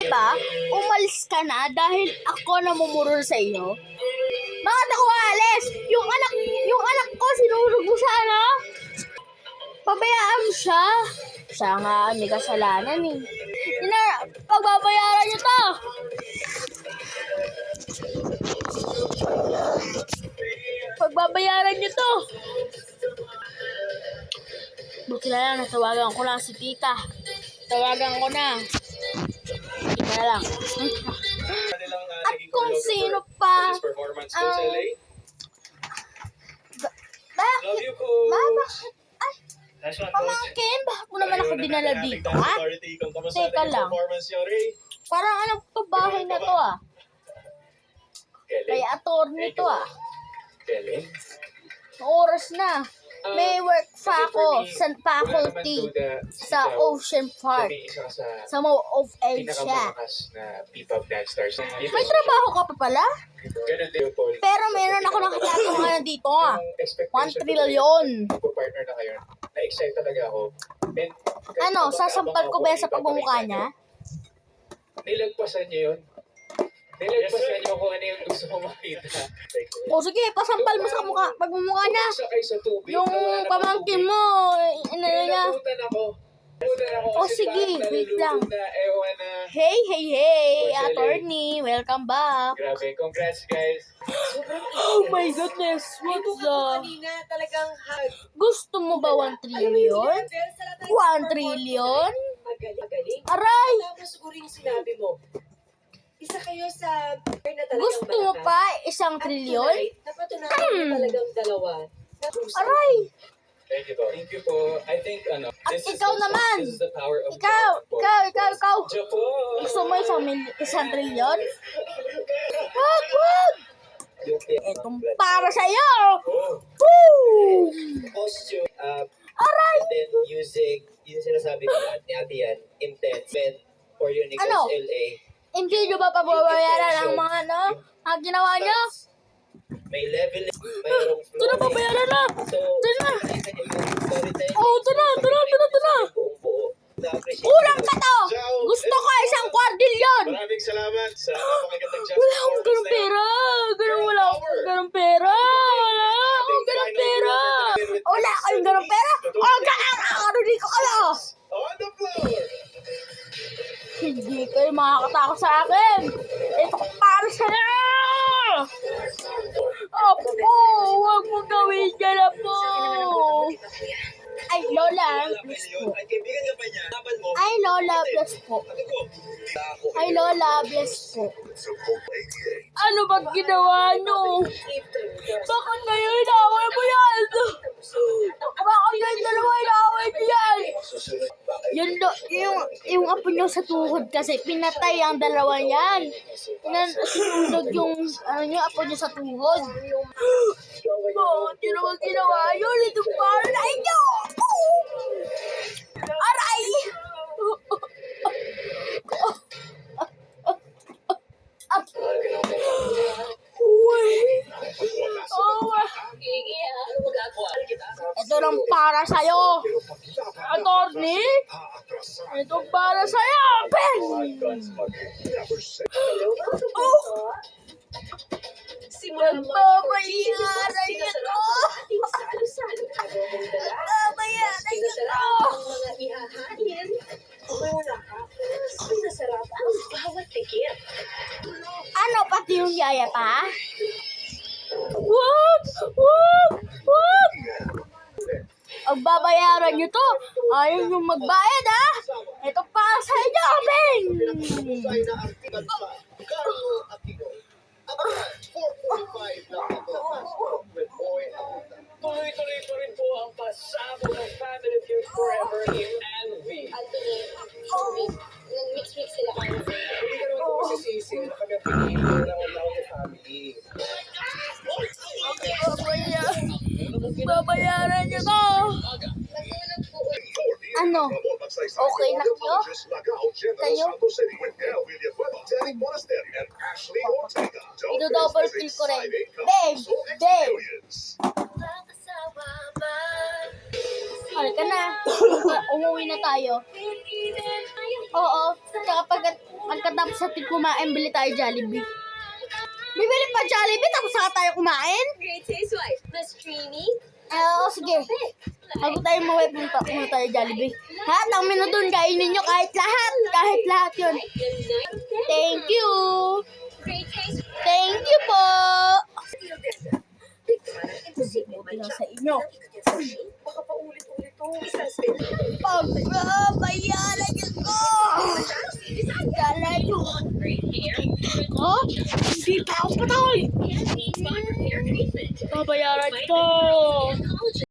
ba, umalis ka na dahil ako namumuro sa iyo? Bakit ako alis? Yung anak ko, sinurog mo sana? Pabayaan mo siya. Siya nga, may kasalanan eh. Pagbabayaran niyo to. Pagbabayaran niyo to. Buti na lang, natawagan ko lang si tita. Tawagan ko na. Ika lang. At kung sino pa bakit? Ay, pamangkin, bakit mo naman ako dinala dito, ha? Teka lang. Parang alam ko bahay na to, ah. Kaya attorney to, ah. Oras na. May work pa ako sa faculty sa Ocean Park sa Mall of Asia. May trabaho ka pa pala? Pero meron ako nakatatanungan dito, ah. 1 trillion. Ano, sasampal ko ba yan sa pagmumukha niya? Nilagpasan niyo yun. Nilagpasan niyo kung ano yung gusto mo makita. O sige, pasampal mo sa pagmumukha niya. Yung pamangkin mo, inano niya. O sige, wait lang. Hey, attorney, welcome back. Grabe, congrats guys. Oh my goodness, what's the... Gusto mo ba 1 trillion? 1 trillion? Aray! Tapos siguro yung sinabi mo, isa kayo sa Gusto mo pa 1 trillion? Napatunayan mo talagang dalawa. Aray! Thank you po. Thank you po. I think, At ikaw naman! this is the power of Ikaw! Japo! Gusto mo 1 trillion? Wag! Itong para sa'yo! Woo! Costume, Aray! then using, yung sinasabi ko ni Ate yan, intense, for Unique Ano? LA. Hindi nyo ba pagbabayaran ang mga ginawa nyo? May level, mayroong Ito na, babayaran na! So, Ito na! storytelling. Oh, ito na! Buong-buo. Kulang ka to! Gusto ko 1 kwardilyon! Maraming salamat sa napakagandang job. Wala akong ganong pera! Wala akong ganong pera! Wala kayong ganong pera! Di ko kala! On the floor! Hindi kayo makakatakot sa akin! Ito ko para sa'yo! Apo! Huwag mo gawin dyan, Apo! Ay, Lola, bless po. Ay, kaibigan ka pa niya. Laban mo. Ay, Lola, bless po. Ay, Lola, bless po. Ano ba't ginawa nyo? Bakit kayo inaway mo yan? Bakit kayo dalawa inaway mo yan? Yung apo nyo sa tuhod kasi pinatay ang dalawa yan. Sinunog yung apo nyo sa tuhod. Bakit nyo naman ginawa yun? Itong para na inyo! Aray! Ito lang para sa'yo, attorney. Ito para sa'yo, Ben! Oh! Nagbabayaran niyo to! Nagbabayaran niyo to! Ano, pati yung yaya pa? Wag! Ang babayaran nyo to. Ayaw nyo magbayad, ha? Ito para sa inyo, Ben! Tuloy-tuloy pa rin po ang pasabog ng Family Feud Forever in Envy. Nag-mix-mix sila kayo. Hindi ka naman po masisisi na kami ang pinili ng tao sa family. Babayaran nyo to. Ano? Okay na kayo? Kayo? Ito-double kill ko rin. Babe! Halika na. Umuwi na tayo. Oo. Tsaka pagkatapos natin kumain, bili tayo Jollibee. Bibili pa Jollibee tapos saka tayo kumain? Great taste wise. Mas creamy. Oo, sige. Bago tayo maway, punta muna tayo Jollibee. Lahat ng menu doon, kainin nyo kahit lahat. Kahit lahat yun. Thank you. Great taste. Thank you po. Imposible Buti lang sa inyo. Baka pa ulit-ulit to. Isang spin. Pagbabayaran niyo ko. Kala nyo. Great hair. Oh, hindi pa ako patay. And means hair treatment. Babayaran ko.